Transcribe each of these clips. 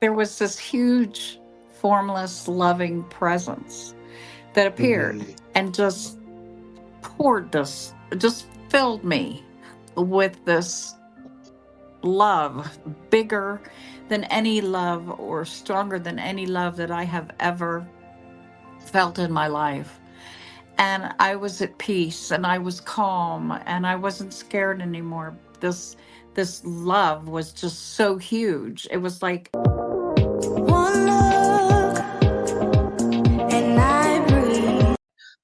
there was this huge, formless, loving presence that appeared Mm-hmm. and just poured this, just filled me with this love, bigger than any love or stronger than any love that I have ever felt in my life. And I was at peace and I was calm and I wasn't scared anymore. This love was just so huge. It was like one look and I breathe.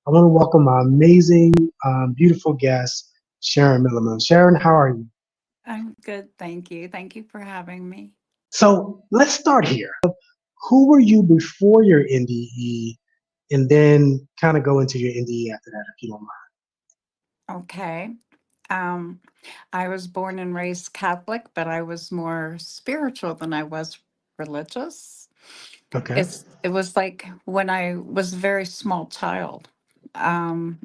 I want to welcome my amazing, beautiful guest, Sharon Milliman. Sharon, how are you? I'm good, thank you. Thank you for having me. So let's start here. Who were you before your NDE, and then kind of go into your NDE after that, if you don't Okay. Um, I was born and raised Catholic, but I was more spiritual than I was religious. mind. Okay. It was like when I was a very small child. Um,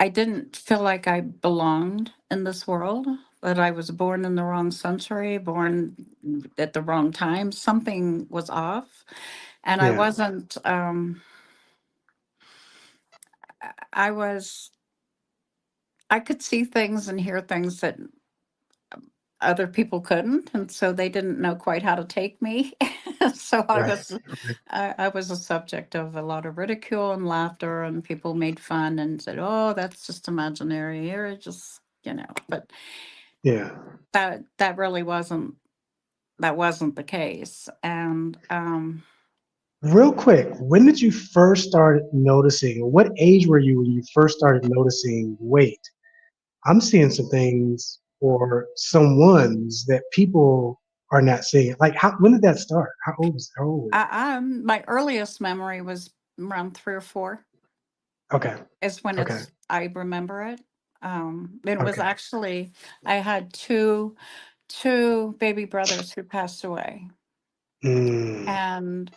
I didn't feel like I belonged in this world, that I was born in the wrong century, born at the wrong time. Something was off. And I Yeah. wasn't, I was, I could see things and hear things that other people couldn't. And so they didn't know quite how to take me. So Right. Right. I was a subject of a lot of ridicule and laughter, and people made fun and said, "Oh, that's just imaginary," or just, but Yeah. that really wasn't the case. And Real quick, when did you first start noticing, or what age were you when you first started noticing, wait, I'm seeing some things or some ones that people are not seeing? Like, when did that start? How old were my earliest memory was around 3 or 4 you? Okay. is when Okay. I remember it. It was Okay. actually, I had two baby brothers who passed away, Mm, and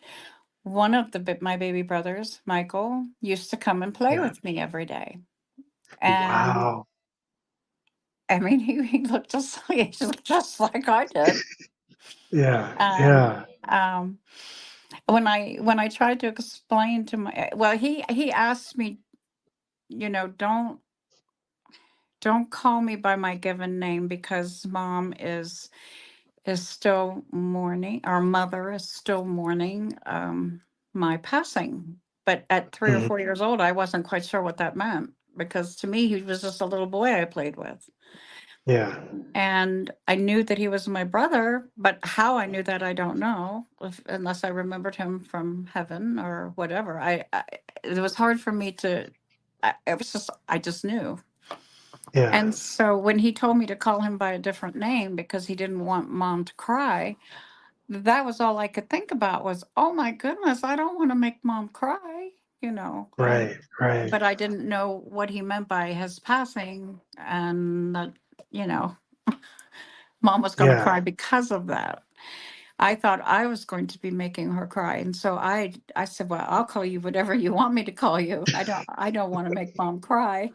one of my baby brothers, Michael, used to come and play yeah. with me every day. And Wow. I mean, he looked just like I did. Yeah. And Yeah. when I tried to explain to my, well, he asked me, don't call me by my given name because mom is still mourning, our mother is still mourning my passing. But at 3 or 4 years old, I wasn't quite sure what that meant, because to me he was just a little boy I played with. Yeah. And I knew that he was my brother, but how I knew that I don't know, unless I remembered him from heaven or whatever. It was hard for me to. It was just, I just knew. Yeah. And so when he told me to call him by a different name because he didn't want mom to cry, that was all I could think about was, oh my goodness, I don't want to make mom cry, you know. Right. Right. But I didn't know what he meant by his passing, and that, you know, mom was going to Yeah. cry because of that. I thought I was going to be making her cry, and so I said, "Well, I'll call you whatever you want me to call you. I don't want to make mom cry."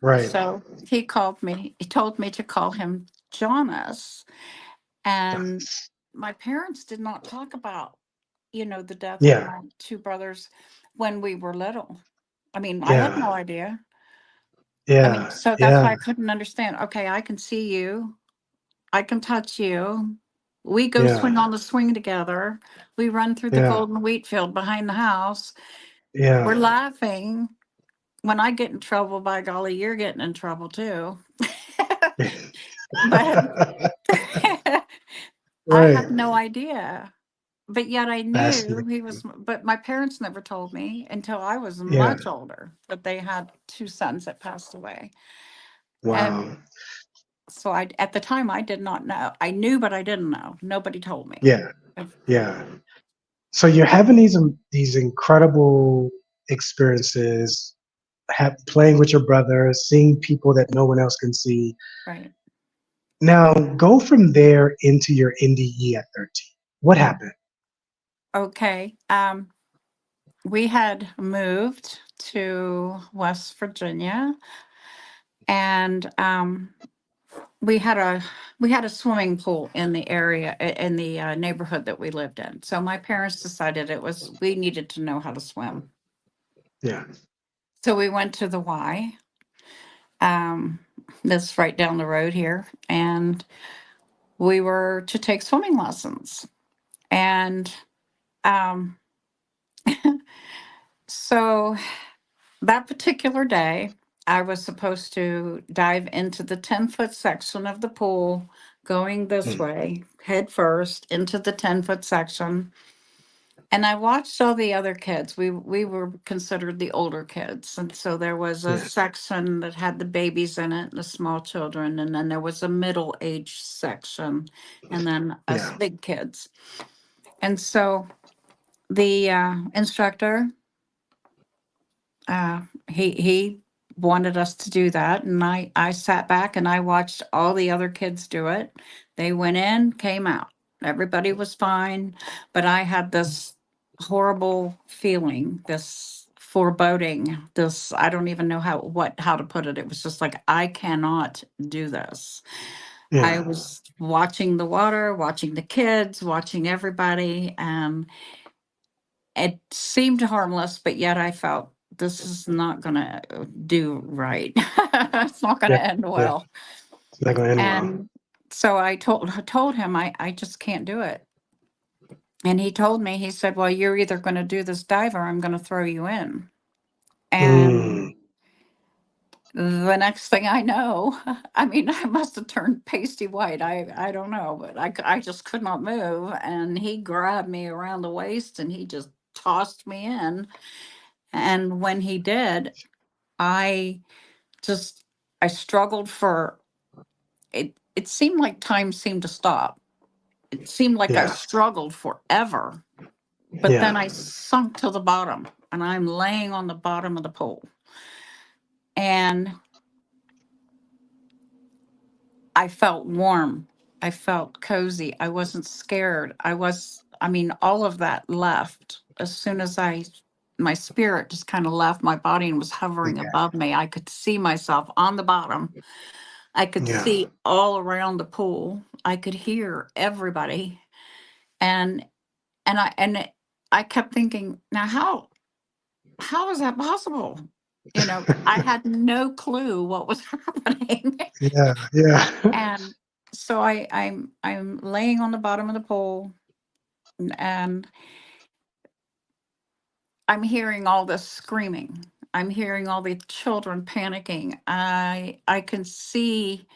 Right. So he called me. He told me to call him Jonas, and my parents did not talk about, the death of Yeah. my two brothers when we were little. I mean, I had Yeah. no idea. I mean, Yeah. so that's why I Yeah. couldn't understand. Okay, I can see you. I can touch you. We go swing Yeah. on the swing together. We run through the Yeah. golden wheat field behind the house. We're Yeah. laughing. When I get in trouble, by golly, you're getting in trouble too. But I Right. had no idea. But yet I knew he was, Fascinating. but my parents never told me until I was Yeah. much older that they had two sons that passed away. And Wow. so at the time, I did not know. I knew, but I didn't know. Nobody told me. Yeah. Yeah. So you're having these incredible experiences, playing with your brother, seeing people that no one else can see. Right. Now go from there into your NDE at 13. What happened? Okay. We had moved to West Virginia, and we had a we had a swimming pool in the area in the neighborhood that we lived in. So my parents decided it was we needed to know how to swim. Yeah. So we went to the Y. Um, that's right down the road here, and we were to take swimming lessons. And um, so that particular day, I was supposed to dive into the 10-foot section of the pool, going this Mm. way, head first into the 10-foot section. And I watched all the other kids. We were considered the older kids. And so there was a Yeah. section that had the babies in it, the small children, and then there was a middle age section, and then us Yeah. big kids. And so the instructor, he wanted us to do that, and I sat back and I watched all the other kids do it. They went in, came out. Everybody was fine, but I had this horrible feeling, this foreboding, this I don't even know how to put it. It was just like I cannot do this. I Yeah. was watching the water, watching the kids, watching everybody, and it seemed harmless, but yet I felt this is not going to do right. It's not going Yeah. to end Yeah. well. It's not going to end well. And so I told him I just can't do it. And he told me, he said, "Well, you're either going to do this dive or I'm going to throw you in." And Mm. the next thing I know, I mean, I must have turned pasty white. I don't know, but I just could not move. And he grabbed me around the waist and he just tossed me in. And when he did, I just I struggled for it. It seemed like time seemed to stop. It seemed like I Yeah. struggled forever. But then Yeah. I sunk to the bottom and I'm laying on the bottom of the pool. And I felt warm. I felt cozy. I wasn't scared. I mean, all of that left as soon as my spirit just kind of left my body and was hovering Okay. above me. I could see myself on the bottom. I could Yeah. see all around the pool. I could hear everybody. And I kept thinking, now how is that possible? I had no clue what was happening. Yeah. Yeah. And so I'm laying on the bottom of the pool and I'm hearing all this screaming. I'm hearing all the children panicking. I can see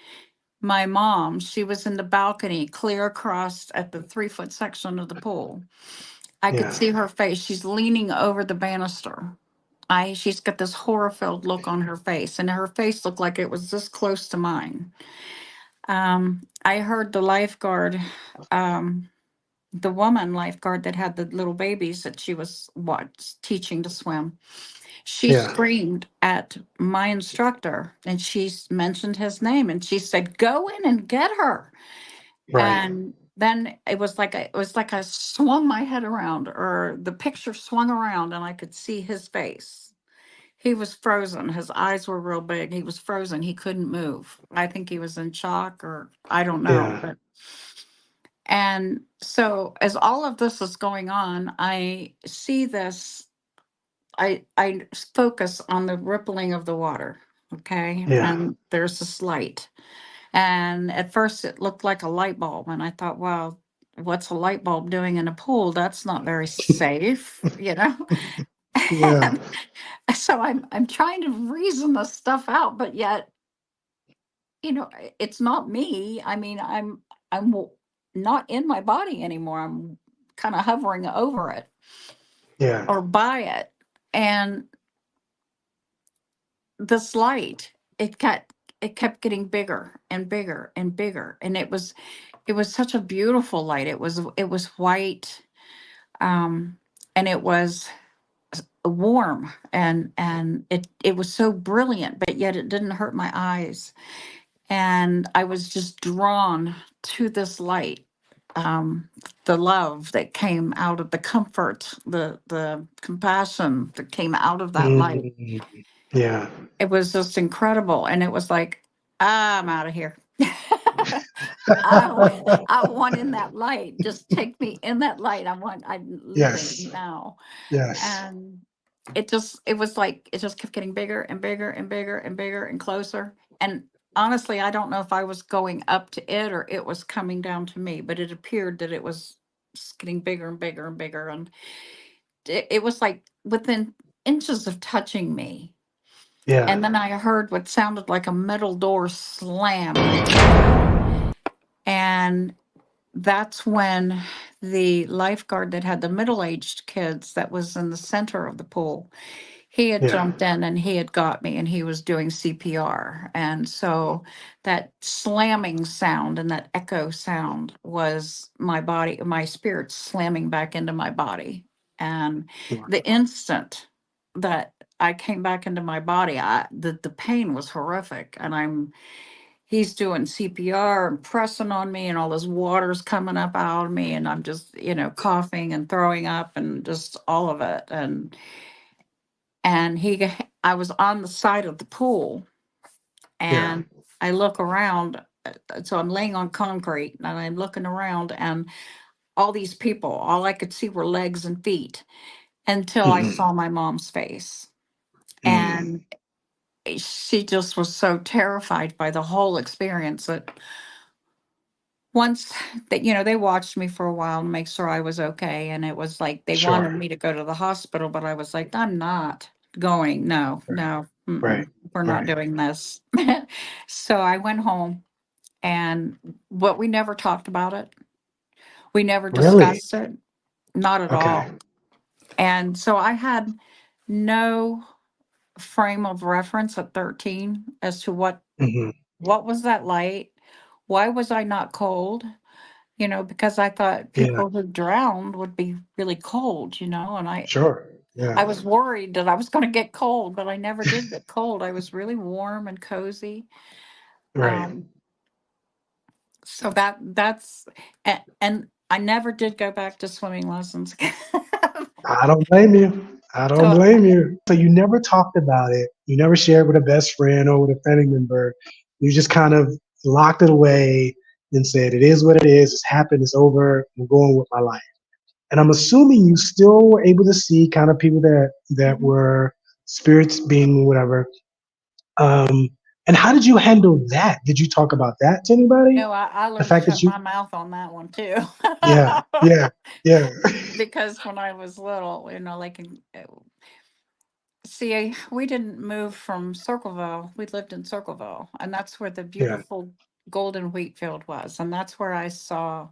my mom. She was in the balcony clear across at the 3-foot section of the pool. I could Yeah. see her face. She's leaning over the banister. She's got this horror-filled look on her face, and her face looked like it was this close to mine. I heard the lifeguard, um, the woman lifeguard that had the little babies that she was teaching to swim. She Yeah. screamed at my instructor, and mentioned his name, and she said, "Go in and get her." Right. And then it was like I swung my head around, or the picture swung around, and I could see his face. He was frozen. His eyes were real big. He was frozen. He couldn't move. I think he was in shock, or I don't know. Yeah. And so as all of this is going on, I see this. I focus on the rippling of the water. Okay. Yeah. And there's this light. And at first it looked like a light bulb. And I thought, well, what's a light bulb doing in a pool? That's not very safe. Yeah. And so I'm trying to reason this stuff out, but yet, it's not me. I mean, I'm not in my body anymore. I'm kind of hovering over it Yeah. or by it. And this light, it kept getting bigger and bigger and bigger. And it was such a beautiful light. It was white, um, and it was warm, and it was so brilliant, but yet it didn't hurt my eyes. And I was just drawn to this light. The love that came out of the comfort, the compassion that came out of that light. Mm. Yeah. It was just incredible. And it was like, I'm out of here. I want, I want in that light. Just take me in that light. I'm living Yes. now. Yes. And it was like, it just kept getting bigger and bigger and bigger and bigger and closer. And honestly, I don't know if I was going up to it or it was coming down to me, but it appeared that it was just getting bigger and bigger and bigger. And it was like within inches of touching me. Yeah. And then I heard what sounded like a metal door slam next to me. And that's when the lifeguard that had the middle-aged kids that was in the center of the pool, he had Yeah. jumped in and he had got me and he was doing CPR. And so that slamming sound and that echo sound was my body, my spirit slamming back into my body. And the instant that I came back into my body, the pain was horrific. And he's doing CPR and pressing on me, and all this water's coming up out of me, and I'm just, coughing and throwing up and just all of it. And I was on the side of the pool, Yeah. and I look around. So I'm laying on concrete and I'm looking around, and all these people, all I could see were legs and feet until I Mm-hmm. saw my mom's face. Mm. And she just was so terrified by the whole experience that once that, they watched me for a while to make sure I was okay. And it was like they wanted Sure. me to go to the hospital, but I was like, I'm not going. No, Right. no, Right. we're not Right. doing this. So I went home, and what we never talked about it. We never Really? discussed it. Not at Okay. all. And so I had no frame of reference at 13 as to Hmm. what was that light? Why was I not cold? Because I thought Yeah. people who drowned would be really cold, and Sure. I Yeah. was worried that I was going to get cold, but I never did get cold. I was really warm and cozy. Right. Um, so and I never did go back to swimming lessons. I don't blame you. I don't So blame you. So you never talked about it. You never shared with a best friend or with a family member. You just kind of locked it away and said, "It is what it is. It's happened. It's over. I'm going with my life." And I'm assuming you still were able to see kind of people that mhm. were spirits being whatever. Um, and how did you handle that? Did you talk about that to anybody? No, I The learned to fact that shut you, my mouth on that one too. yeah, yeah, yeah, Because when I was little, like see, we didn't move from Circleville. We lived in Circleville, and that's where the yeah, beautiful golden wheat field was, and that's where I saw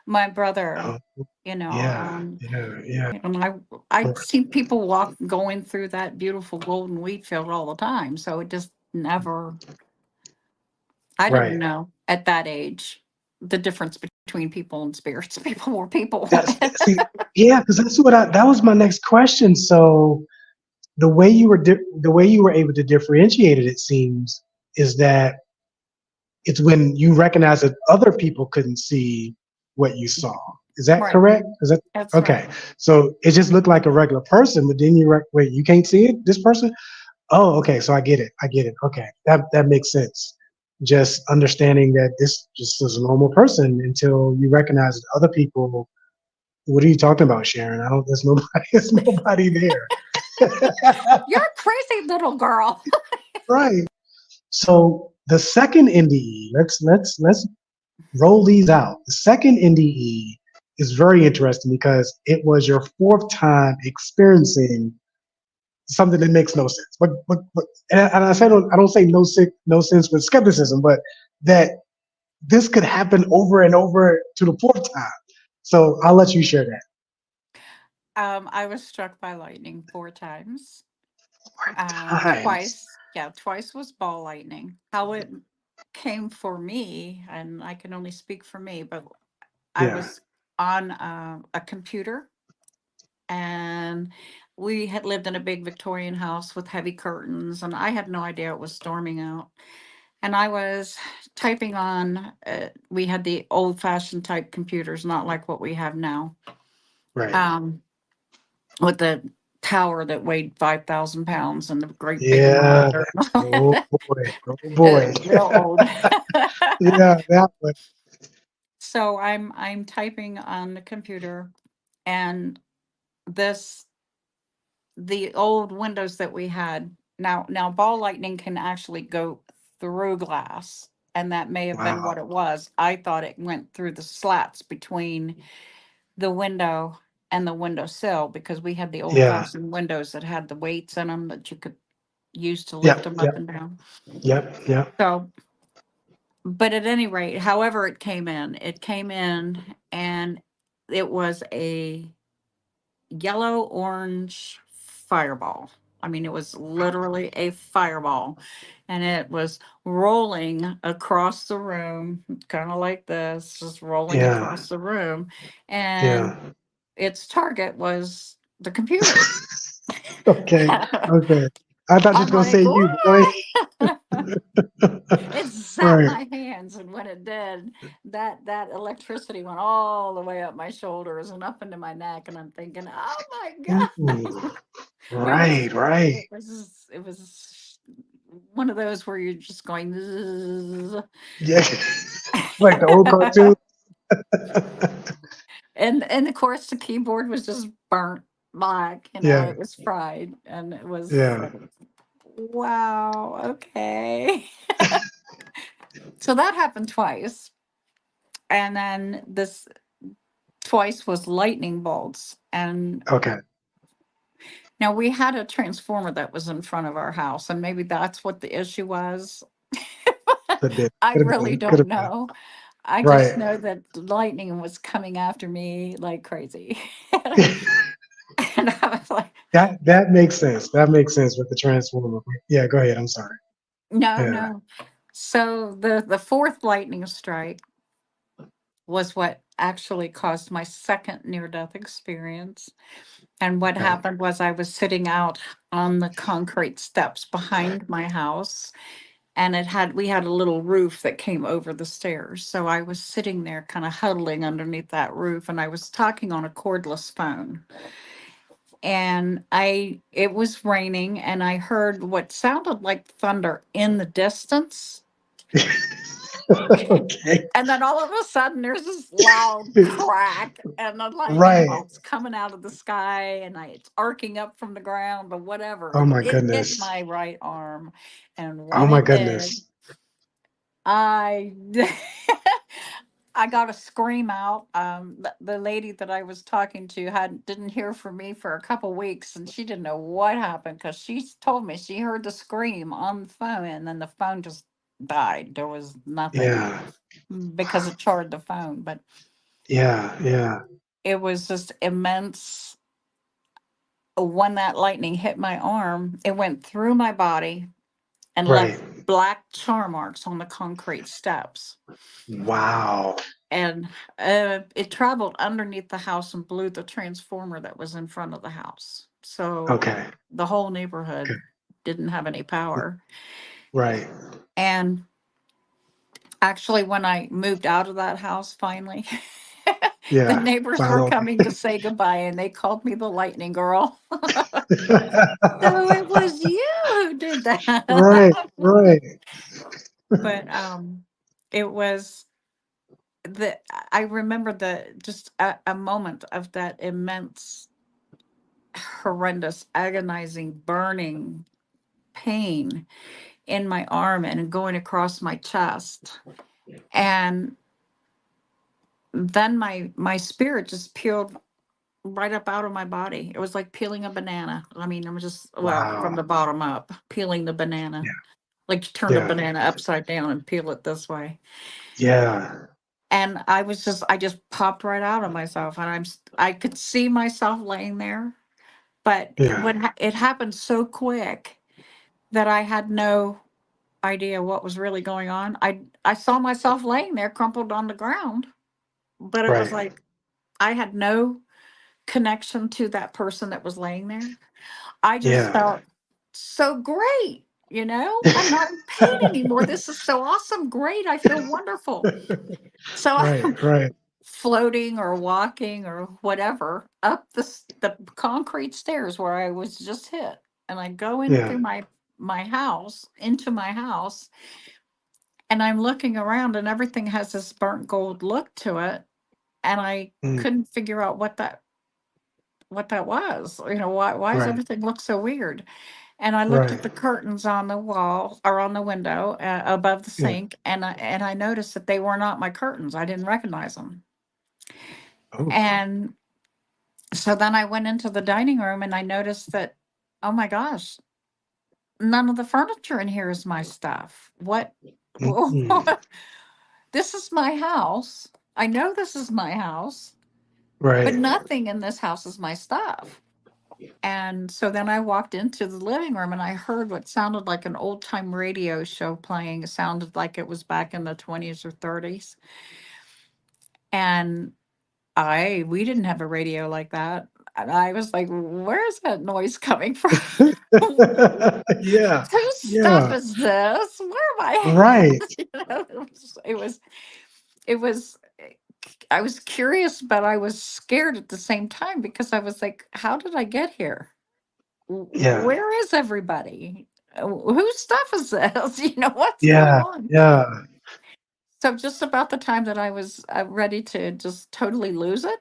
my brother. oh, You know, yeah, um, yeah, yeah. and I'd see people going through that beautiful golden wheat field all the time. So it just never. I didn't Right. know at that age the difference between people and spirits. People were people. That's see, yeah, because that's what that was my next question. So the way you were able to differentiate it, it seems, is that it's when you recognize that other people couldn't see what you saw. Is that Right. correct? Is that That's right. okay? So it just looked like a regular person, but then wait, you can't see it, this person? Oh, okay. So I get it. I get it. Okay, that makes sense. Just understanding that this just is a normal person until you recognize that other people. What are you talking about, Sharon? I don't. There's nobody. There's nobody there. You're a crazy little girl. Right. So the second NDE, let's roll these out. The second NDE is very interesting because it was your fourth time experiencing something that makes no sense. But and I say I don't say no sense with skepticism, but that this could happen over and over to the fourth time. So I'll let you share that. I was struck by lightning 4 times. Fourth times. Twice was ball lightning. How it came for me, and I can only speak for me, but I Yeah. was on a computer, and we had lived in a big Victorian house with heavy curtains, and I had no idea it was storming out. And I was typing on, we had the old fashioned type computers, not like what we have now. Right. Um, with the tower that weighed 5,000 pounds and a great big Yeah. monitor. Oh boy. Oh boy. Real old. Yeah, that one. So I'm typing on the computer, and this the old windows that we had. Now ball lightning can actually go through glass, and that may have been Wow. what it was. I thought it went through the slats between the window and the windowsill, because we had the old Yeah. fashioned windows that had the weights in them that you could use to lift Yep. them up Yep. and down. Yep. Yep. So, but at any rate, however it came in, and it was a yellow orange fireball. I mean, it was literally a fireball, and it was rolling across the room, kind of like this, just rolling Yeah. across the room. And Yeah. its target was the computer. Okay. Okay. I thought you was I'm gonna like, say you, but go what? ahead. It zapped Right. my hands, and when it did, that electricity went all the way up my shoulders and up into my neck, and I'm thinking, oh my Ooh. god. It was Right. Right. it was one of those where you're just going "Zzz." Yeah. Like the old cartoon. And of course the keyboard was just burnt black, Yeah. it was fried, and it was Yeah. like, wow, okay. So that happened twice, and then this twice was lightning bolts. And Okay. now we had a transformer that was in front of our house, and maybe that's what the issue was. Could be. I Could have really been. Could don't have been. know. I just Right. know that lightning was coming after me like crazy. And I was like, That makes sense. That makes sense with the transformer. Yeah. Go ahead. I'm sorry. no, Yeah. no. So the fourth lightning strike was what actually caused my second near death experience. And what Okay. happened was I was sitting out on the concrete steps behind my house, and we had a little roof that came over the stairs. So I was sitting there kind of huddling underneath that roof, and I was talking on a cordless phone. And it was raining, and I heard what sounded like thunder in the distance. Okay. And then all of a sudden, there's this loud crack, and the lightning Right. bolts coming out of the sky, and it's arcing up from the ground, or whatever. Oh And my it hit goodness. my right arm. And Oh when my it did, goodness. I I got a scream out. The lady that I was talking to didn't hear from me for a couple weeks, and she didn't know what happened, because she told me she heard the scream on the phone, and then the phone just died. There was nothing, Yeah. because it charged the phone. But Yeah. Yeah. it was just immense. When that lightning hit my arm, it went through my body and Right. left black char marks on the concrete steps. Wow. And it traveled underneath the house and blew the transformer that was in front of the house. So Okay. the whole Okay. neighborhood didn't have any power. Right. And actually, when I moved out of that house finally, the Yeah. neighbors were Finally. coming to say goodbye, and they called me the lightning girl. So it was you who did Right. that. Right. But it was I remember just a moment of that immense, horrendous, agonizing, burning pain in my arm and going across my chest. And then my spirit just peeled right up out of my body. It was like peeling a banana. I mean, I'm just, well, from Wow. the bottom up, peeling the banana. Yeah. Like you turn a Yeah. banana upside down and peel it this way. Yeah. And I just popped right out of myself, and I could see myself laying there. But Yeah. it happened so quick that I had no idea what was really going on. I saw myself laying there crumpled on the ground, but it was Right. like I had no connection to that person that was laying there. I just Yeah. felt so great. I'm not in pain anymore. This is so awesome. Great. I feel wonderful. So Right. Right. floating or walking or whatever up the concrete stairs where I was just hit. And I go in Yeah. through my house, into my house, and I'm looking around and everything has this burnt gold look to it. And I Mm. couldn't figure out what that was. Why does Right. everything look so weird? And I looked Right. at the curtains on the wall or on the window above the Yeah. sink, and I noticed that they were not my curtains. I didn't recognize them. Oh. And so then I went into the dining room and I noticed that, oh my gosh, none of the furniture in here is my stuff. What? Mm. This is my house. I know this is my house, but Right. nothing in this house is my stuff. And so then I walked into the living room and I heard what sounded like an old time radio show playing. It sounded like it was back in the 20s or 30s. And we didn't have a radio like that. And I was like, where's that noise coming from? Yeah. Whose stuff Yeah. is this? Where am I Right. at? It was, I was curious, but I was scared at the same time because I was like, how did I get here? Yeah. Where is everybody? Whose stuff is this? What's going Yeah. on? Yeah. So just about the time that I was ready to just totally lose it,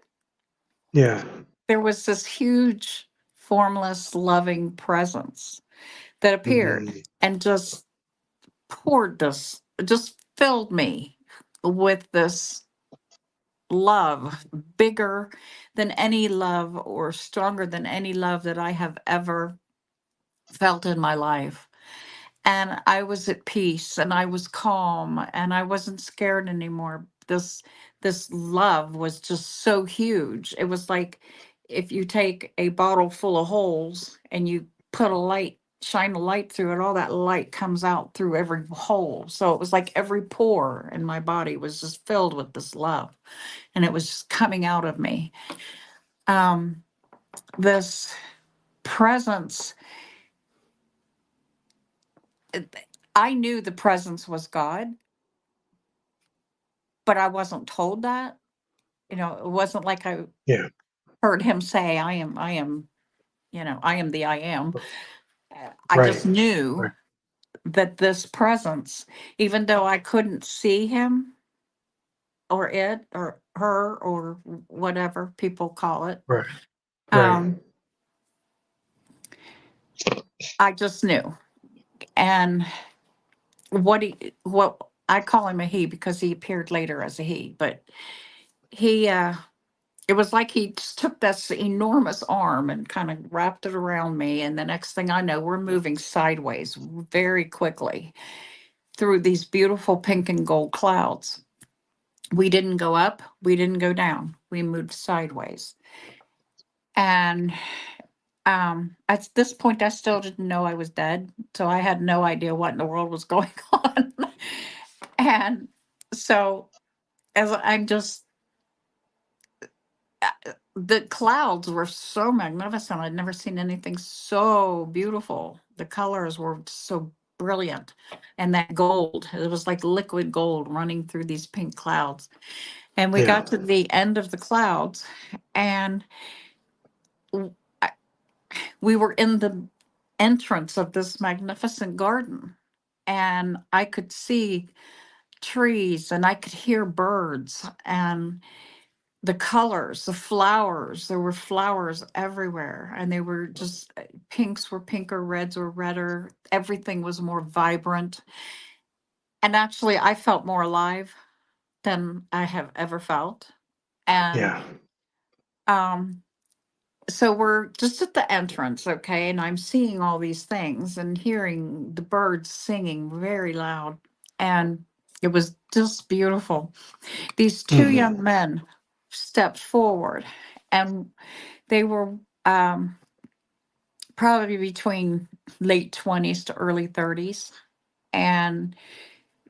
Yeah. there was this huge, formless, loving presence that appeared Mm. and just filled me with this love, bigger than any love or stronger than any love that I have ever felt in my life. And I was at peace and I was calm and I wasn't scared anymore. This love was just so huge. It was like if you take a bottle full of holes and you put a light, shine a light through it, all that light comes out through every hole. So it was like every pore in my body was just filled with this love and it was just coming out of me. Um, this presence, I knew the presence was God, but I wasn't told that. It wasn't like I Yeah. heard him say, I am the I am. I Right. just knew Right. that this presence, even though I couldn't see him or it or her or whatever people call it, Right. Right. um, I just knew. And what I call him a he because he appeared later as a he, but he it was like he just took this enormous arm and kind of wrapped it around me. And the next thing I know, we're moving sideways very quickly through these beautiful pink and gold clouds. We didn't go up, we didn't go down, we moved sideways. And at this point, I still didn't know I was dead. So I had no idea what in the world was going on. And so as I'm just the clouds were so magnificent. I'd never seen anything so beautiful. The colors were so brilliant. And that gold, it was like liquid gold running through these pink clouds. And we Yeah. got to the end of the clouds and w- I- we were in the entrance of this magnificent garden. And I could see trees and I could hear birds and the colors, the flowers, there were flowers everywhere and they were just pinks were pinker, reds were redder, everything was more vibrant. And actually I felt more alive than I have ever felt. And Yeah. um so we're just at the entrance, okay, and I'm seeing all these things and hearing the birds singing very loud, and it was just beautiful. These two Mm. young men stepped forward and they were um, probably between late 20s to early 30s. And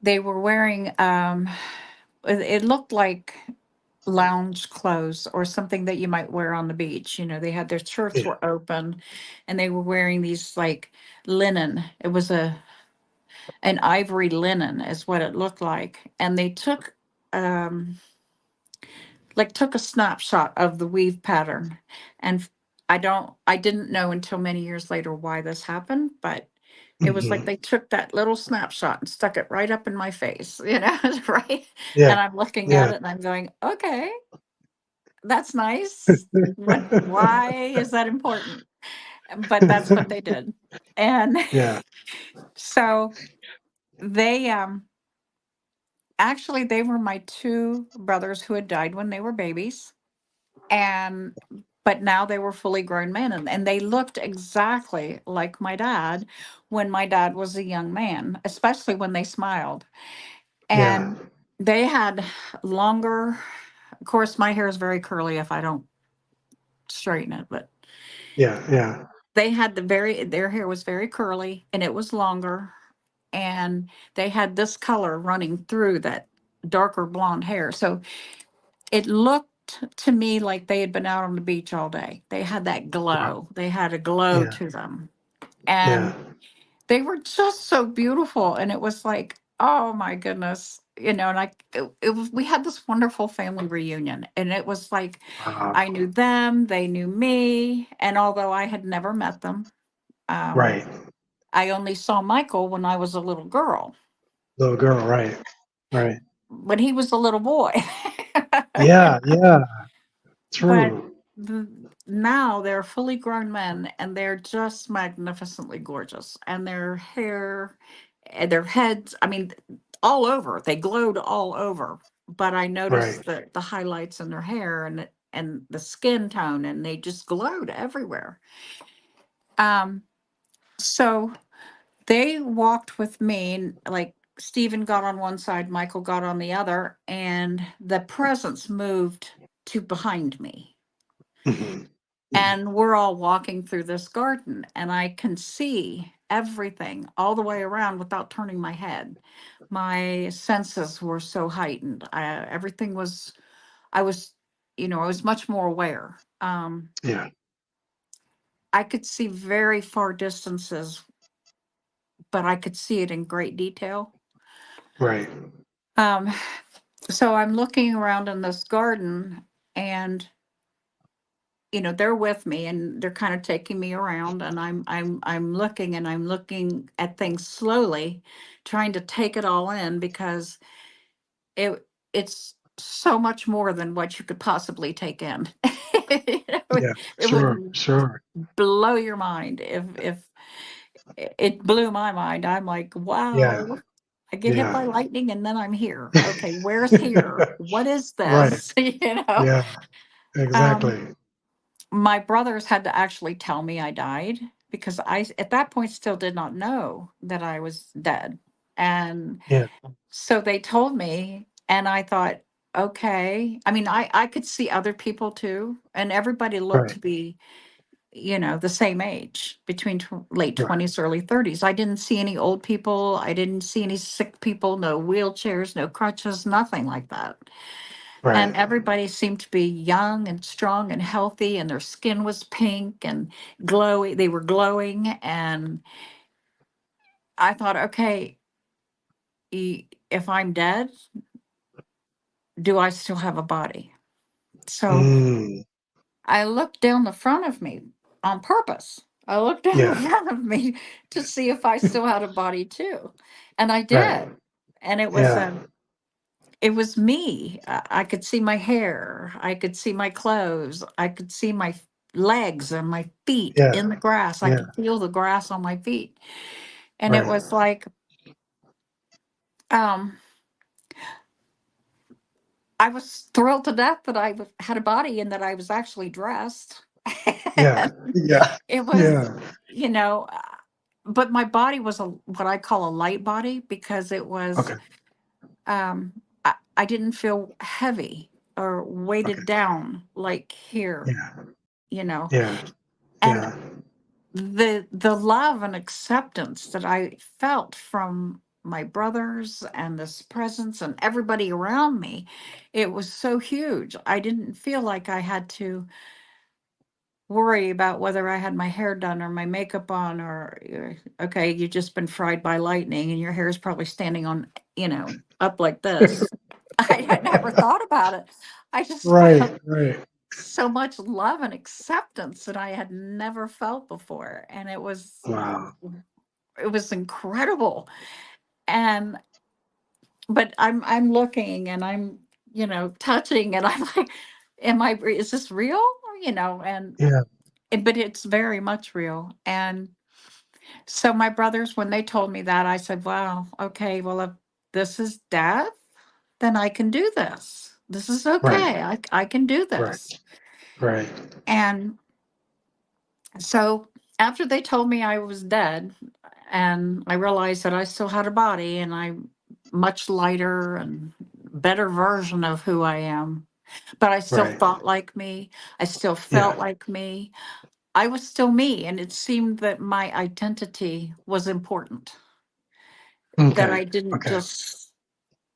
they were wearing, it looked like lounge clothes or something that you might wear on the beach. They had their shirts Yeah. were open and they were wearing these like linen. It was an ivory linen is what it looked like. And they took um, like took a snapshot of the weave pattern, and I didn't know until many years later why this happened, but it was like Hmm. they took that little snapshot and stuck it right up in my face, right? Yeah. And I'm looking at Yeah. it and I'm going, okay, that's nice. Why is that important? But that's what they did. And Yeah. so they actually they were my two brothers who had died when they were babies. And but now they were fully grown men, and they looked exactly like my dad when my dad was a young man, especially when they smiled. Yeah. And they had longer, of course my hair is very curly if I don't straighten it, but Yeah. Yeah. they had their hair was very curly and it was longer, and they had this color running through that darker blonde hair. So it looked to me like they had been out on the beach all day. They had that Wow. glow. They had a glow Yeah. to them. Yeah. And they were just so beautiful. And it was like, oh my goodness. And it was, we had this wonderful family reunion. And it was like, Wow. I knew them, they knew me. And although I had never met them, um, Right. I only saw Michael when I was a little girl, Little girl. Right. Right. when he was a little boy. Yeah. Yeah. But True. the, now they're fully grown men and they're just magnificently gorgeous. And their hair and their heads, I mean, all over. They glowed all over. But I Right. noticed the highlights in their hair and the skin tone, and they just glowed everywhere. Um, so they walked with me, and like Stephen got on one side, Michael got on the other, and the presence moved to behind me. Hmm. Hmm. And we're all walking through this garden, and I can see everything all the way around without turning my head. My senses were so heightened. Everything was, I was, I was much more aware. Yeah. I could see very far distances, but I could see it in great detail. Right. Um, so I'm looking around in this garden, and they're with me and they're kind of taking me around, and I'm looking, and I'm looking at things slowly, trying to take it all in, because it's so much more than what you could possibly take in. Yeah. It Sure. would Sure. blow your mind if it blew my mind. I'm like, Yeah. wow. I get hit Yeah. by lightning and then I'm here. Okay, where's here? What is Right. this? Yeah. Um, Exactly. my brothers had to actually tell me I died, because I, at that point, still did not know that I was dead. And Yeah. so they told me, and I thought, okay. I mean, I could see other people too, and everybody looked Right. to be, the same age, between late Right. 20s, early 30s. I didn't see any old people. I didn't see any sick people, no wheelchairs, no crutches, nothing like that. Right. And everybody seemed to be young and strong and healthy, and their skin was pink and glowy. They were glowing. And I thought, okay, if I'm dead, do I still have a body? So Mm. I looked down the front of me on purpose. I looked down the Yeah. front of me to see if I still had a body too. And I Right. did. And Yeah. it was me. I could see my hair. I could see my clothes. I could see my legs and my feet Yeah. in the grass. I Yeah. could feel the grass on my feet. And it Right. was like, um, I was thrilled to death that had a body and that I was actually dressed. Yeah. And Yeah. it was, Yeah. you know, uh, but my body was what I call a light body, because it was, Okay. I didn't feel heavy or Okay. weighted down like here, Yeah. you know. Yeah. And Yeah. the love and acceptance that I felt from my brothers and this presence and everybody around me, it was so huge. I didn't feel like I had to worry about whether I had my hair done or my makeup on, or okay, you've just been fried by lightning and your hair is probably standing on, up like this. I had never thought about it. I just Right, felt right. so much love and acceptance that I had never felt before, and Wow. it was incredible. And but I'm looking and I'm, touching, and I'm like, is this real? Yeah, But it's very much real. And so my brothers, when they told me that, I said, wow, okay, well, if this is death, then I can do this. This is right, okay. I can do right, this. right, And so after they told me I was dead, and I realized that I still had a body and I'm much lighter and better version of who I am, but I still right. thought like me. I still felt Yeah. like me. I was still me. And it seemed that my identity was important, that Okay. I didn't Okay. just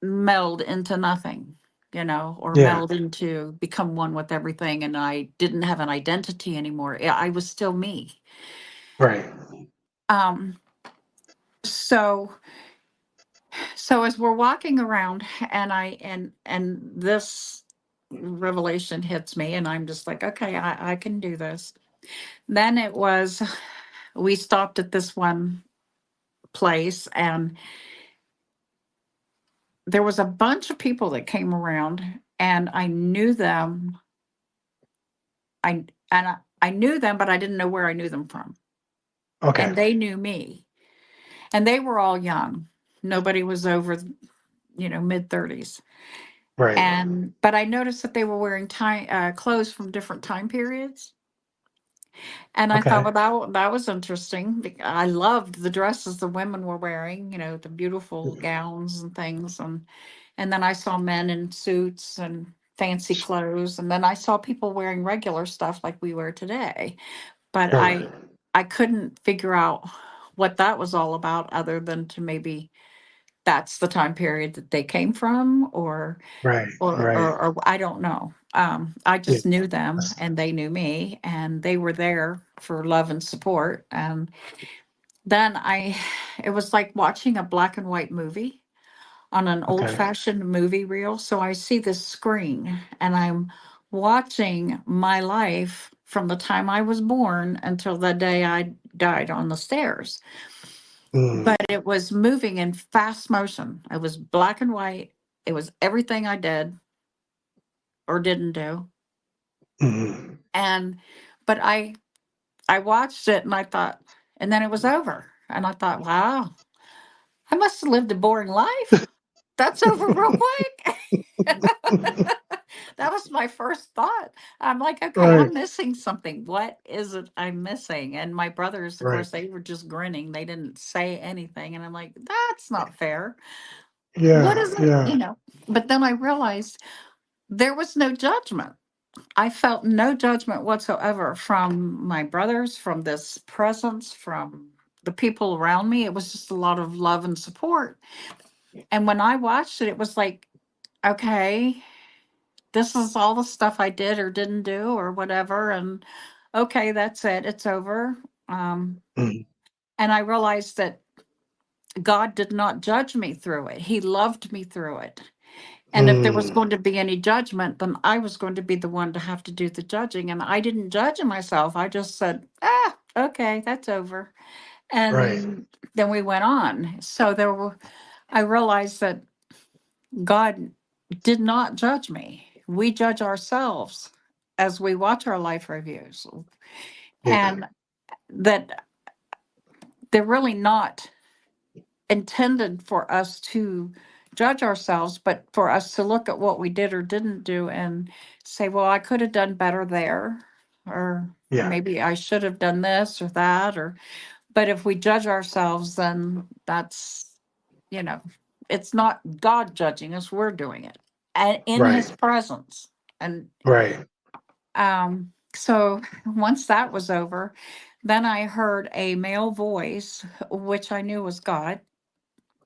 meld into nothing, or Yeah. meld into become one with everything. And I didn't have an identity anymore. Yeah, I was still me. Right. Um, so so as we're walking around, and this revelation hits me, and I'm just like, okay, I can do this. Then it was, we stopped at this one place, and there was a bunch of people that came around, and I knew them. I knew them, but I didn't know where I knew them from. Okay. And they knew me. And they were all young. Nobody was over, mid 30s. Right. And but I noticed that they were wearing clothes from different time periods. And I thought, Okay. well, that was interesting. I loved the dresses the women were wearing, the beautiful gowns and things. And then I saw men in suits and fancy clothes. And then I saw people wearing regular stuff like we wear today. But Sure. I couldn't figure out what that was all about, other than to maybe that's the time period that they came from, Right. Right. or I don't know. I Yeah. just knew them That's- and they knew me, and they were there for love and support. And then it was like watching a black and white movie on an old Okay. fashioned movie reel. So I see this screen, and I'm watching my life from the time I was born until the day I died on the stairs. Mm, But it was moving in fast motion. It was black and white. It was everything I did or didn't do. mm, And but I watched it, and I thought, and then it was over. And I thought, wow, I must have lived a boring life. That's over real quick. That was my first thought. I'm like, okay, right. I'm missing something. What is it I'm missing? And my brothers, of Right. course, they were just grinning. They didn't say anything. And I'm like, that's not fair. What Yeah. is it? Yeah. But then I realized there was no judgment. I felt no judgment whatsoever from my brothers, from this presence, from the people around me. It was just a lot of love and support. And when I watched it, it was like, okay, this is all the stuff I did or didn't do or whatever. And okay, that's it. It's over. Um, Mm, and I realized that God did not judge me through it. He loved me through it. And if there was mm, going to be any judgment, then I was going to be the one to have to do the judging. And I didn't judge myself. I just said, okay, that's over. right. And then we went on. So I realized that God did not judge me. We judge ourselves as we watch our life reviews. Yeah. And that they're really not intended for us to judge ourselves, but for us to look at what we did or didn't do and say, well, I could have done better there, or Yeah. maybe I should have done this or that, but if we judge ourselves, then that's, you know, it's not God judging us, we're doing it and in his Right. presence. And Right. so once that was over, then I heard a male voice, which I knew was God.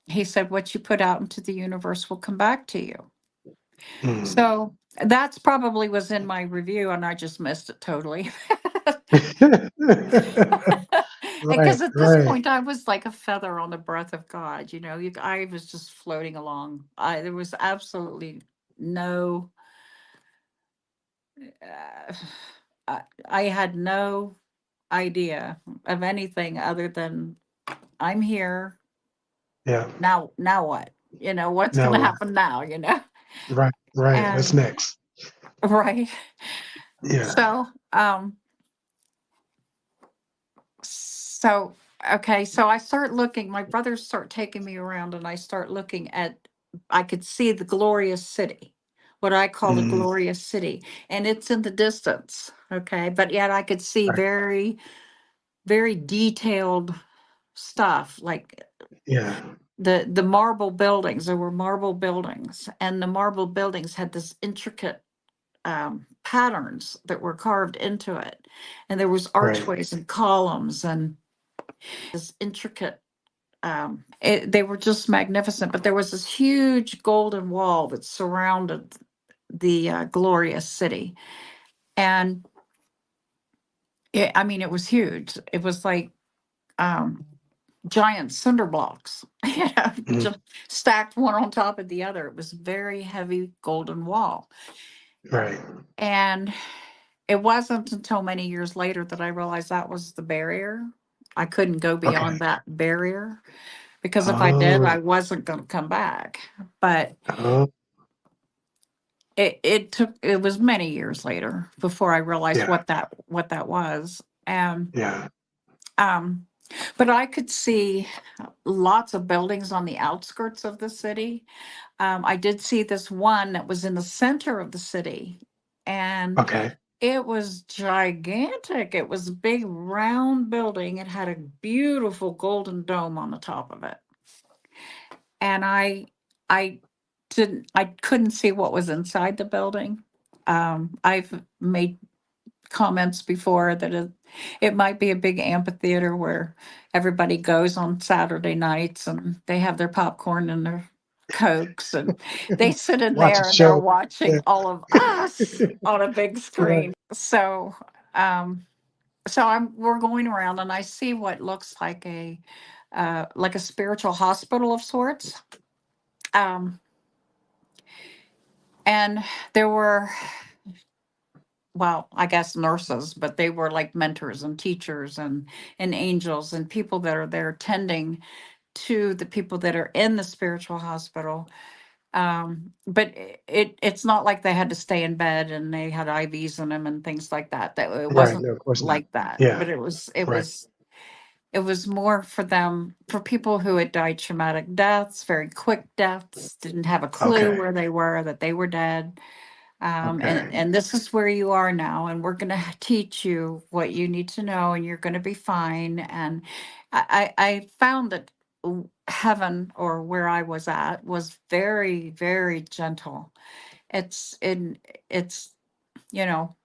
He said, what you put out into the universe will come back to you. Mm. So that's probably was in my review, and I just missed it totally. right, because at this right. point I was like a feather on the breath of God. I was just floating along. There was absolutely no. Uh, I had no idea of anything other than I'm here Yeah. now. Now what? What's going Now to what? happen now? Right, right. What's And next? right. Yeah. So, so okay. So I start looking. My brothers start taking me around, and I start looking at. I could see the glorious city, what I call the Mm, glorious city, and it's in the distance. Okay, but yet I could see right. very, very detailed stuff like Yeah. the marble buildings. There were marble buildings, and the marble buildings had this intricate patterns that were carved into it, and there was Right. archways and columns and this intricate. They were just magnificent, but there was this huge golden wall that surrounded the glorious city, and I mean, it was huge. It was like um, giant cinder blocks, Mm, just stacked one on top of the other. It was a very heavy golden wall. right. And it wasn't until many years later that I realized that was the barrier. I couldn't go Okay. beyond that barrier because if I did, Oh, I wasn't going to come back. But oh, it was many years later before I realized yeah, what that was. And yeah. um but I could see lots of buildings on the outskirts of the city. I did see this one that was in the center of the city, and Okay. it was gigantic. It was a big round building. It had a beautiful golden dome on the top of it. And I I couldn't see what was inside the building. I've made comments before that it might be a big amphitheater where everybody goes on Saturday nights and they have their popcorn and their cokes and they sit in Watch a there and they're show. Yeah. watching all of us on a big Right. screen. Um we're going around and I see what looks like a spiritual hospital of sorts. Um and there were, well, I guess nurses, but they were like mentors and teachers and angels and people that are there tending to the people that are in the spiritual hospital. But it's not like they had to stay in bed and they had IVs in them and things like that. That it Right. wasn't No, of course not. like that. Yeah. But Right. it was more for them, for people who had died traumatic deaths, very quick deaths, didn't have a clue Okay. where they were, that they were dead. And Okay. and this is where you are now, and we're going to teach you what you need to know, and you're going to be fine. And I found that heaven, or where I was at, was very, very gentle. It's you know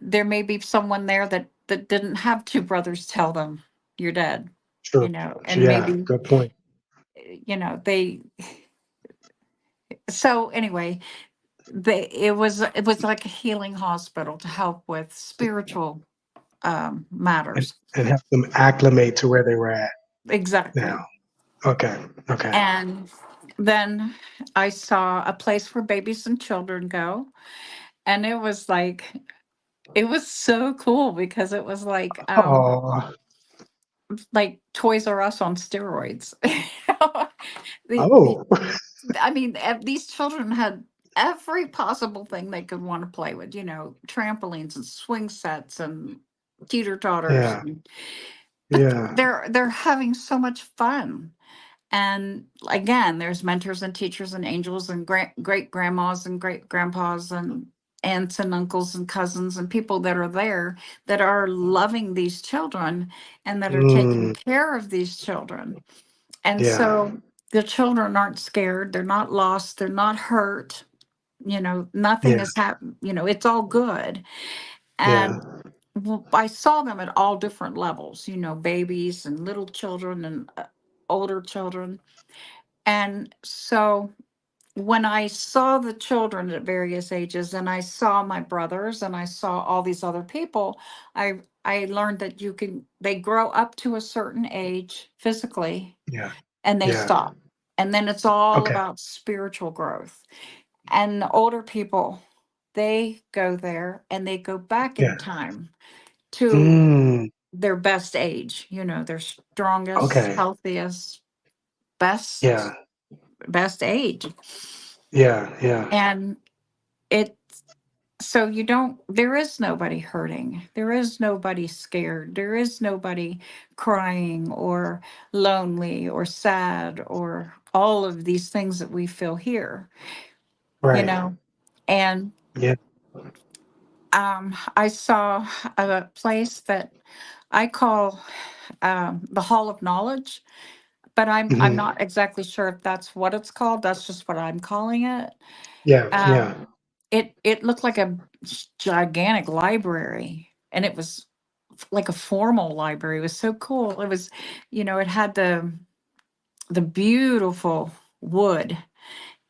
there may be someone there that didn't have two brothers tell them you're dead, True. and Yeah. maybe Good point. they. So anyway, it was like a healing hospital to help with spiritual And, matters. and help them acclimate to where they were at now. Exactly. Okay. Okay. And then I saw a place where babies and children go, and it was so cool because it was Oh. like Toys R Us on steroids. the Oh. I mean, these children had every possible thing they could want to play with, trampolines and swing sets and teeter totters, Yeah. but Yeah. they're having so much fun. And again, there's mentors and teachers and angels and great grandmas and great grandpas and aunts and uncles and cousins and people that are there that are loving these children and that are taking Mm, care of these children. And yeah. so the children aren't scared, they're not lost, they're not hurt, nothing Yeah. has happened, it's all good. Yeah. And I saw them at all different levels, babies and little children and older children. And so when I saw the children at various ages and I saw my brothers and I saw all these other people, I learned that they grow up to a certain age physically Yeah. and they Yeah. stop. And then it's all Okay. about spiritual growth. And the older people, they go there and they go back in Yeah. time to Mm. their best age, their strongest, Okay. healthiest, best Yeah. best age. Yeah. Yeah. And it so you don't there is nobody hurting. There is nobody scared. There is nobody crying or lonely or sad or all of these things that we feel here, you Right. know. And Yeah. I saw a place that I call the Hall of Knowledge, but I'm Hmm. not exactly sure if that's what it's called. That's just what I'm calling it. Yeah. Um, Yeah. it looked like a gigantic library, and it was like a formal library. It was so cool. It was, it had the beautiful wood,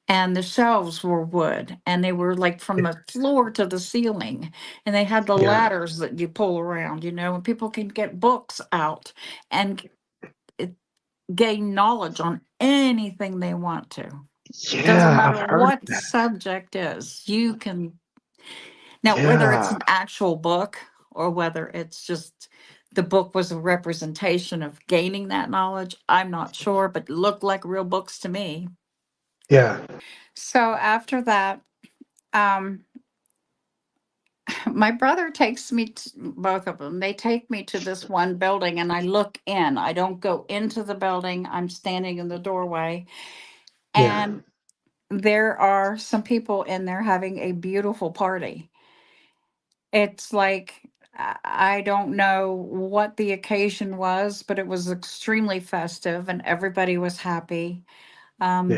and the shelves were wood, and they were like from the floor to the ceiling, and they had the Yeah. ladders that you pull around, and people can get books out and it, gain knowledge on anything they want to. Doesn't Yeah. I've matter heard what the that. subject is. You can now, whether it's Yeah. an actual book or whether it's just the book was a representation of gaining that knowledge, I'm not sure, but it looked like real books to me. Yeah. So after that, um, my brother takes me to both of them. They take me to this one building and I look in. I don't go into the building. I'm standing in the doorway Yeah. and there are some people in there having a beautiful party. It's like I don't know what the occasion was, but it was extremely festive and everybody was happy.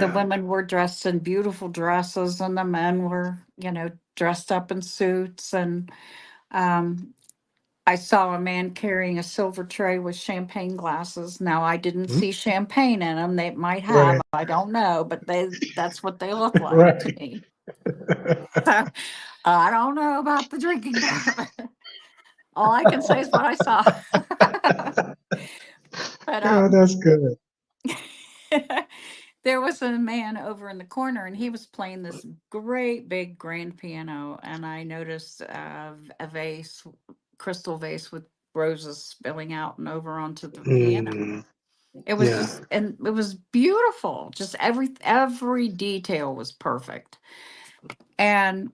The Yeah. women were dressed in beautiful dresses and the men were, dressed up in suits. And um, I saw a man carrying a silver tray with champagne glasses. Now, I didn't Mhm. see champagne in them. They might have, Right. I don't know, but that's what they look like to Right. me. So I don't know about the drinking part of it. All I can say is what I saw. But Oh, that's good. there was a man over in the corner and he was playing this great big grand piano, and I noticed a vase, crystal vase with roses spilling out and over onto the piano. Mm. It was Yeah. just and it was beautiful. Just every detail was perfect. And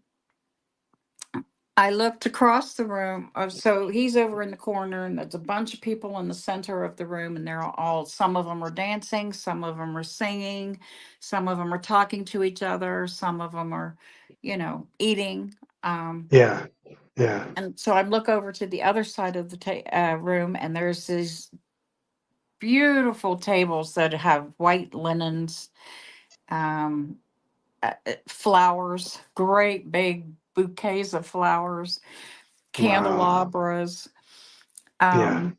I looked across the room. So he's over in the corner, and there's a bunch of people in the center of the room, and some of them are dancing, some of them are singing, some of them are talking to each other, some of them are, eating. Um, Yeah. Yeah. and so I look over to the other side of the room, and there's these beautiful tables that have white linens, um, flowers, great big bouquets of flowers, Wow. candelabras. Yeah. Um,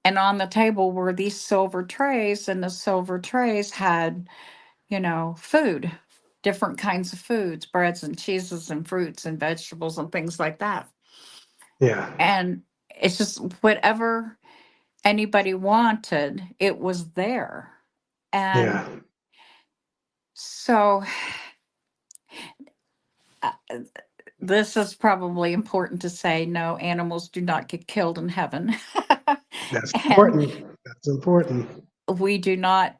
and on the table were these silver trays, and the silver trays had, food, different kinds of foods, breads and cheeses and fruits and vegetables and things like that. Yeah. And it's just whatever anybody wanted, it was there. And Yeah. so uh, this is probably important to say, no, animals do not get killed in heaven. That's And important. That's important. we do not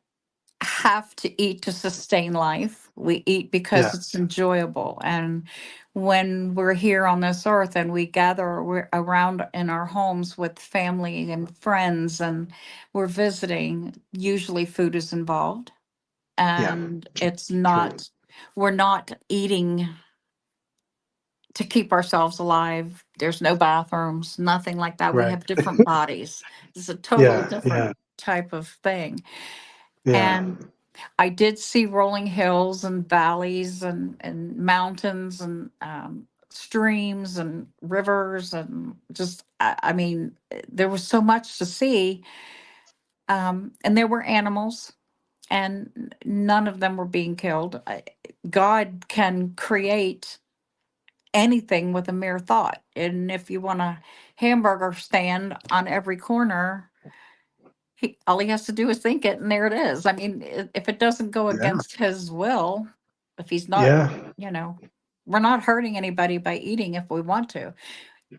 have to eat to sustain life. We eat Yeah. because it's enjoyable. And when we're here on this earth and we gather around in our homes with family and friends and we're visiting, usually food is involved. Yeah. And it's True. not, we're not eating to keep ourselves alive. There's no bathrooms, nothing like that. We Right. have different bodies. It's a totally Yeah. different Yeah. type of thing. Yeah. And I did see rolling hills and valleys and mountains and streams and rivers and just, I mean, there was so much to see. And there were animals. and none of them were being killed. God can create anything with a mere thought. And if you want a hamburger stand on every corner, all he has to do is think it, and there it is. I mean, if it doesn't go Yeah. against his will, if he's not, Yeah. you know, we're not hurting anybody by eating if we want to.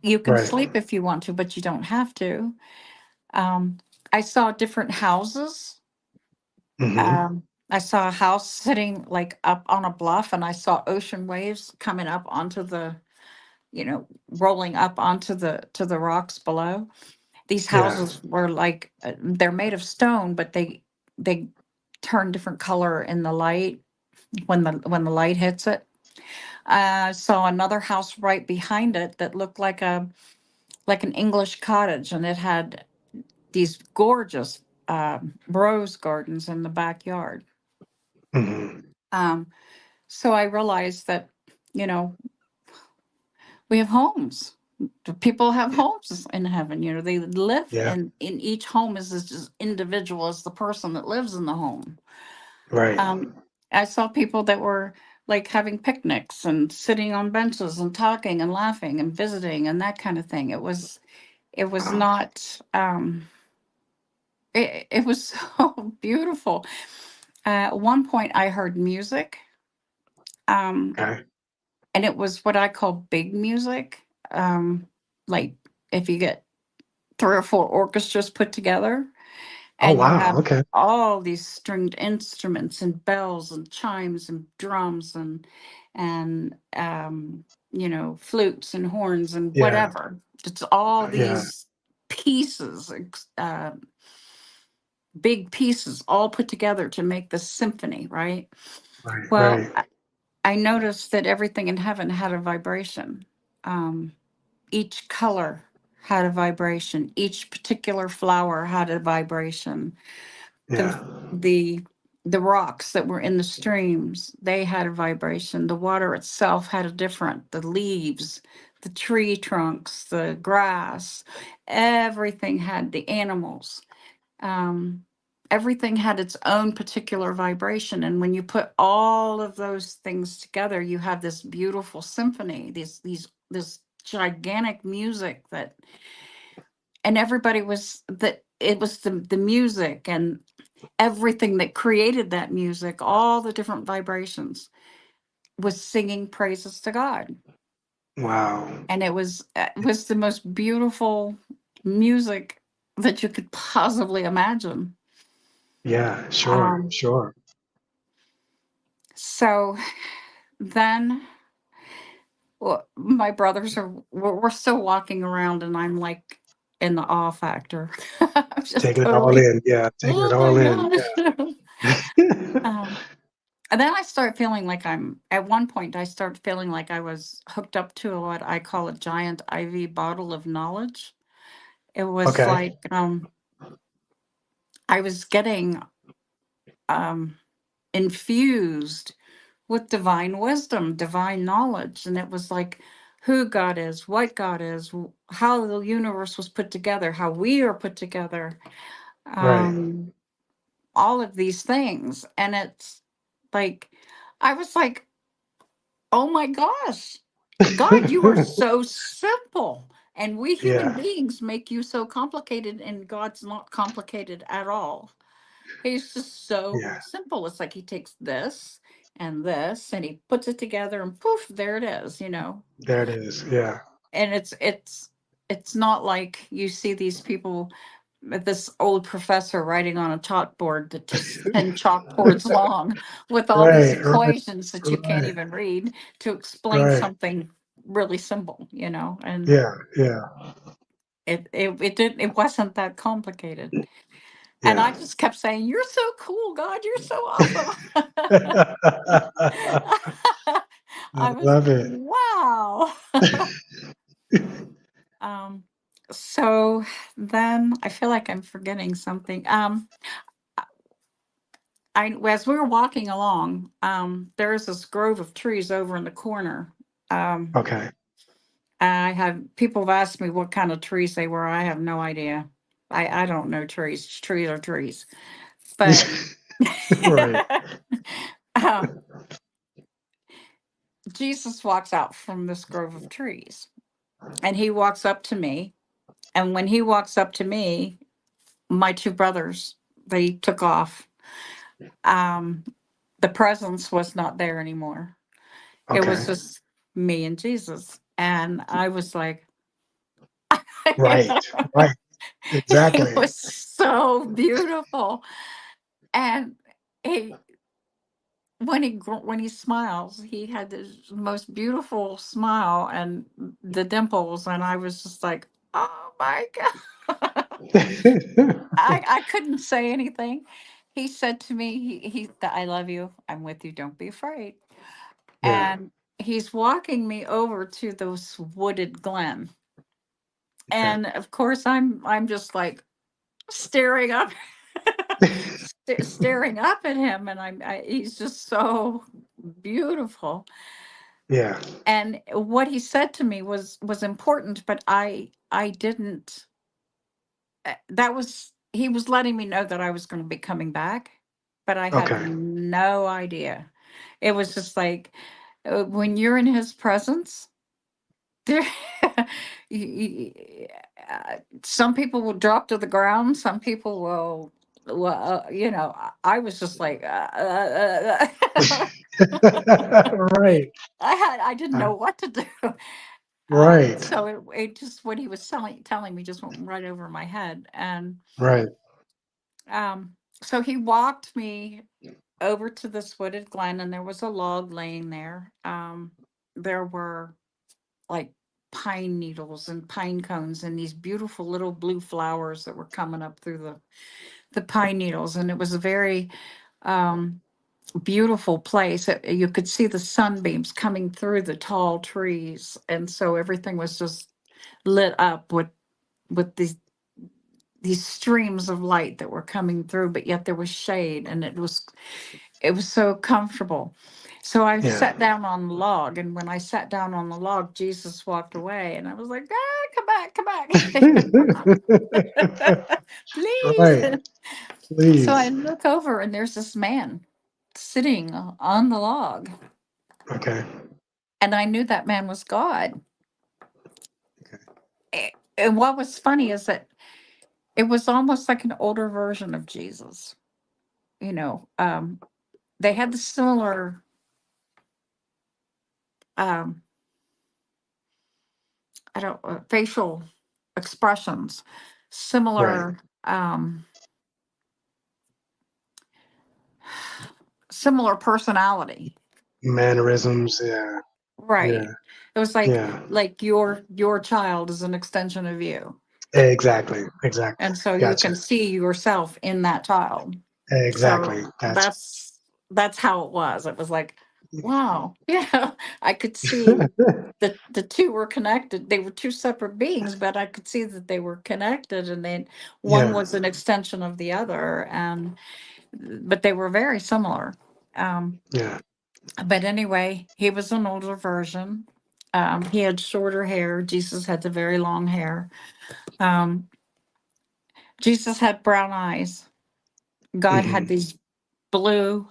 You can Right. sleep if you want to, but you don't have to. Um, I saw different houses. Hmm. I saw a house sitting like up on a bluff, and I saw ocean waves coming up onto the, rolling up onto the rocks below. These Yeah. houses were like, they're made of stone, but they turn different color in the light when the light hits it. Saw another house right behind it that looked like an English cottage, and it had these gorgeous rose gardens in the backyard. Hmm. Um, so I realized that, you know, we have homes. The people have homes in heaven. They live, Yeah. and in each home is as individual as the person that lives in the home. Right. Um, I saw people that were like having picnics and sitting on benches and talking and laughing and visiting and that kind of thing. It was Wow. not. It was so beautiful. At one point, I heard music, um, Okay. and it was what I call big music. Like if you get three or four orchestras put together, Oh and you wow. have Okay. all these stringed instruments and bells and chimes and drums and flutes and horns and Yeah. whatever. It's all Yeah. these pieces, big pieces, all put together to make the symphony, right? Right. Well, Right. I noticed that everything in heaven had a vibration. Um, each color had a vibration. Each particular flower had a vibration. The Yeah. the the rocks that were in the streams, they had a vibration. The water itself had a different. The leaves, the tree trunks, the grass, everything had the animals. Um, Everything had its own particular vibration, and when you put all of those things together, you have this beautiful symphony. This gigantic music and everybody was that it was the music and everything that created that music, all the different vibrations, was singing praises to God. Wow. And it was the most beautiful music that you could possibly imagine. Yeah. Sure. Um, Sure. so then, well, my brothers we're still walking around, and I'm like in the awe factor. I'm just Taking it all totally, in. Yeah. Taking it oh my all in. gosh. Yeah. um, And then I start feeling like at one point, I started feeling like I was hooked up to what I call a giant IV bottle of knowledge. It was Okay. like I was getting um, infused with divine wisdom, divine knowledge. And it was like who God is, what God is, how the universe was put together, how we are put together, Right. um, all of these things. And it's like, I was like, oh my gosh, God, you are so simple. And we human Yeah. beings make you so complicated, and God's not complicated at all. He's just so Yeah. simple. It's like he takes this and he puts it together and poof, there it is. There it is. Yeah. And it's not like you see these people, this old professor writing on a chalkboard that just 10 chalkboards long with all these Right. Right. equations that you can't Right. even read to explain Right. something really simple. And Yeah. Yeah. it wasn't that complicated. And I Yeah. just kept saying, "You're so cool, God. You're so awesome." I I was love like, it. "Wow." um, so then I feel like I'm forgetting something. As we were walking along, there is this grove of trees over in the corner. Um, Okay. I have people have asked me what kind of trees they were. I have no idea. I don't know trees. Trees are trees. But Right. um, Jesus walks out from this grove of trees, and he walks up to me. And when he walks up to me, my two brothers, they took off. Um, the presence was not there anymore. It was Okay. just me and Jesus. And I was like, Right. Right. it Exactly. was so beautiful. And he, when he smiles, he had this most beautiful smile and the dimples, and I was just like, oh my God. I couldn't say anything. He said to me, I love you. I'm with you. Don't be afraid. Yeah. And he's walking me over to this wooded glen. Okay. And of course I'm just like staring up staring up at him, and he's just so beautiful. Yeah. And what he said to me was important, but I didn't that was he was letting me know that I was going to be coming back, but I had Okay. no idea. It was just like, when you're in his presence, there some people will drop to the ground, some people will, I was just like, Right. I didn't Uh, know what to do. right. So it just, what he was telling me just went right over my head. And Right. um, so he walked me over to this wooded glen, and there was a log laying there. There were like pine needles and pine cones and these beautiful little blue flowers that were coming up through the pine needles. And it was a very um, beautiful place. You could see the sunbeams coming through the tall trees. And so everything was just lit up with these streams of light that were coming through, but yet there was shade, and it was so comfortable. So I Yeah. sat down on the log, and when I sat down on the log, Jesus walked away, and I was like, "Ah, come back, come back, please." Right. So I Please. look over, and there's this man sitting on the log, Okay. and I knew that man was God. Okay. And what was funny is that it was almost like an older version of Jesus. You know, they had the similar um, I don't facial expressions, Right. similar similar personality. Mannerisms. Yeah. Right. Yeah. It was Yeah. like your child is an extension of you. Exactly. Exactly. And so you Gotcha. can see yourself in that child. Exactly. So Gotcha. that's how it was. It was like, wow, yeah, I could see the two were connected. They were two separate beings, but I could see that they were connected, and then one Yeah. was an extension of the other, and but they were very similar. Um, Yeah. but anyway, he was an older version. He had shorter hair. Jesus had the very long hair. Um, Jesus had brown eyes. God had Hmm. these blue.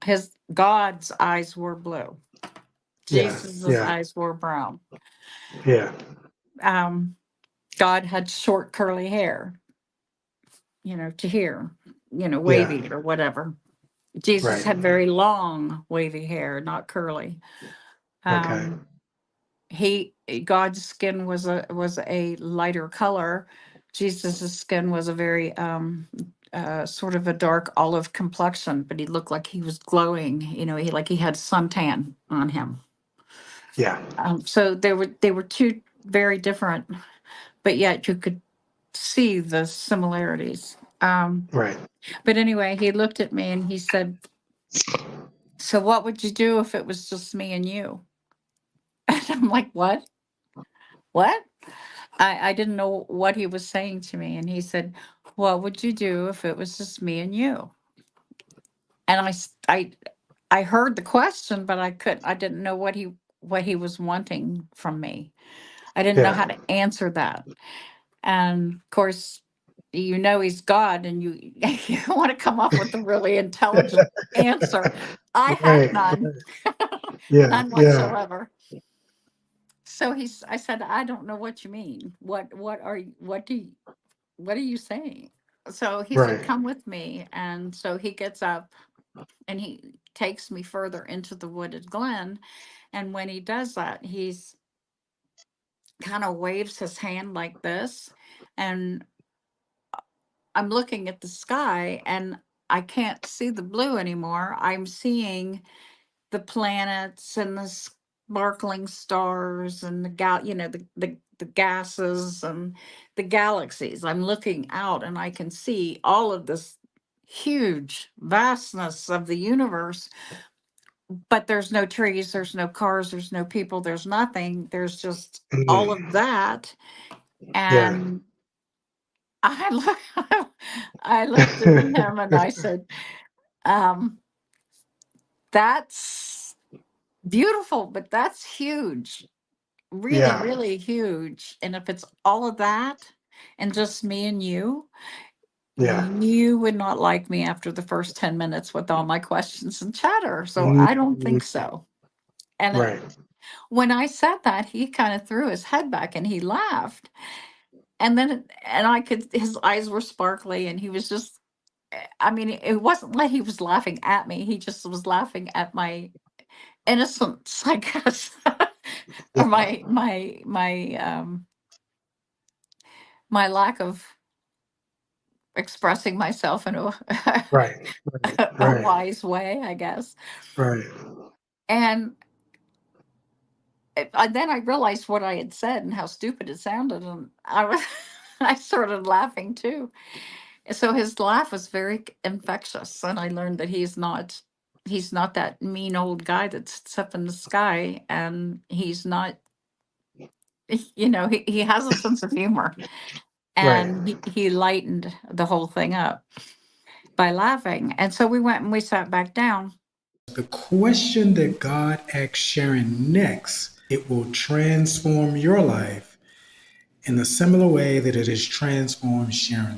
His God's eyes were blue. Yeah. Jesus's Yeah. eyes were brown. Yeah. Um, God had short curly hair, to here, Yeah. wavy or whatever. Jesus Right. had very long wavy hair, not curly. Okay. Um, he God's skin was a lighter color. Jesus's skin was a very sort of a dark olive complexion, but he looked like he was glowing. He had suntan on him. Yeah. So they were two very different, but yet you could see the similarities. Right. But anyway, he looked at me and he said, "So what would you do if it was just me and you?" And I'm like, "What? What?" I didn't know what he was saying to me. And he said, "What would you do if it was just me and you?" And I heard the question, but I didn't know what he was wanting from me. I didn't know Yeah. how to answer that. And of course, you know he's God, and you you want to come up with a really intelligent answer. I had Right. none, Yeah. none Yeah. whatsoever. So I said, I don't know what you mean. What are you saying? So he said, Right. come with me. And so he gets up and he takes me further into the wooded glen. And when he does that, he's kind of waves his hand like this. And I'm looking at the sky and I can't see the blue anymore. I'm seeing the planets and the sparkling stars and the gases and the galaxies. I'm looking out and I can see all of this huge vastness of the universe, but there's no trees, there's no cars, there's no people, there's nothing. There's just all of Mm. that. Yeah. And I look, I looked at him and I said, um, that's beautiful, but that's huge. Really, Yeah. really huge. And if it's all of that and just me and Yeah. you would not like me after the first 10 minutes with all my questions and chatter. So I don't Mm. think so. And Right. when I said that, he kind of threw his head back and he laughed. And then, and I could, his eyes were sparkly and he was just, I mean, it wasn't like he was laughing at me. He just was laughing at my innocence, I guess, or Yeah. my lack of expressing myself in Right. Right. a Right. wise way, I guess. Right. And then I realized what I had said and how stupid it sounded, and I was I started laughing too. So his laugh was very infectious, and I learned that he's not that mean old guy that sits up in the sky, and he's not, he has a sense of humor, Right. and he lightened the whole thing up by laughing. And so we went and we sat back down. The question that God asks Sharon next, it will transform your life in a similar way that it has transformed Sharon's